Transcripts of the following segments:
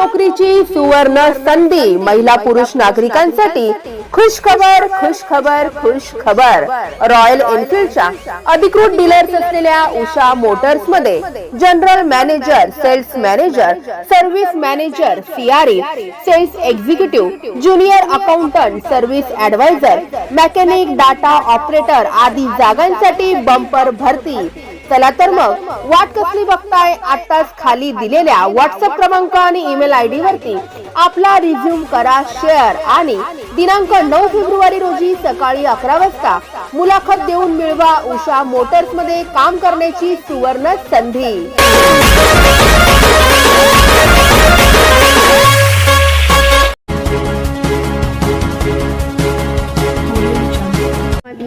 नोकरीची सुवर्ण संधी महिला पुरुष नागरिकांसाठी खुश खबर खुश खबर खुश खबर। रॉयल एनफील्डच्या अधिकृत डीलर्स असलेल्या उषा मोटर्स मध्ये general manager, sales manager, service manager, CRE, sales executive, junior accountant, service adviser, mechanic, data operator आदी जागांसाठी बंपर भरती। चला तर मग वाट कसली बघताय, आताच खाली दिलेल्या व्हॉट्सअप क्रमांक आणि ईमेल आयडी वरती आपला रिझ्यूम करा शेअर आणि दिनांक 9 फेब्रुवारी रोजी सकाळी 11 वाजता मुलाखत देऊन मिळवा उषा मोटर्स मध्ये काम करण्याची सुवर्ण संधी।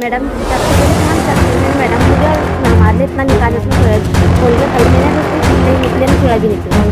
मैडम मैडम मुझे हमारे इतना निकालने से बोल के खरीदने नहीं निकले ना थोड़ा भी निकले।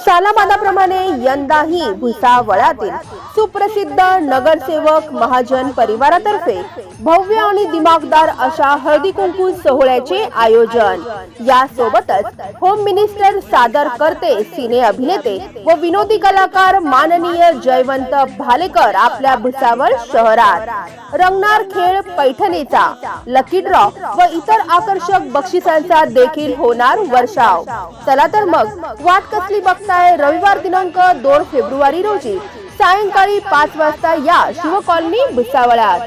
सालाबादाप्रमाणे यंदाही भुसावळातील सुप्रसिद्ध नगरसेवक महाजन परिवारातर्फे भव्य आणि दिमागदार अशा हळदी कुंकू सोहळ्याचे आयोजन। यासोबतच होम मिनिस्टर सादर करते सिने अभिनेते व विनोदी कलाकार माननीय जयवंत भालेकर आपल्या भुसावळ शहरात रंगणार खेळ पैठणीचा, लकी ड्रॉ व इतर आकर्षक बक्षिसांचा देखील होणार वर्षाव। चला तर मग वाट कसली बघताय, रविवार दिनांक 2 फेब्रुवारी रोजी सायंकाळी 5 वाजता या शिव कॉलनी भुसावळात।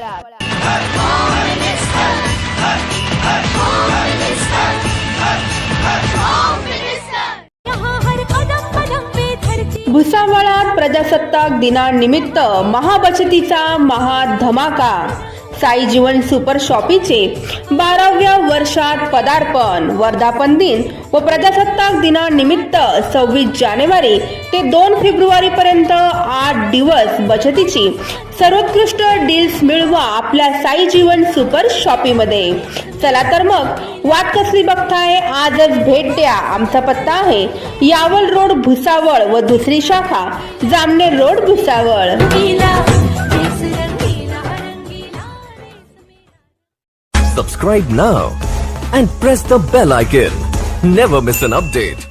भुसावळात प्रजासत्ताक दिनानिमित्त महाबचतीचा महाधमाका। साई जीवन सुपर शॉपीचे 12व्या वर्षात पदार्पण। वर्धापन दिन व प्रजासत्ताक दिनानिमित्त 26 जानेवारी ते 2 फेब्रुवारी पर्यंत 8 दिवस बचतीची सर्वोत्कृष्ट डील्स मिळवा आपल्या साई जीवन सुपर शॉपीमध्ये। चला तर मग वाट कसली बघताय, आजच भेट द्या। आमचा पत्ता आहे यावल रोड भुसावळ व दुसरी शाखा Jamner road Bhusawal. Subscribe now and press the bell icon. Never miss an update.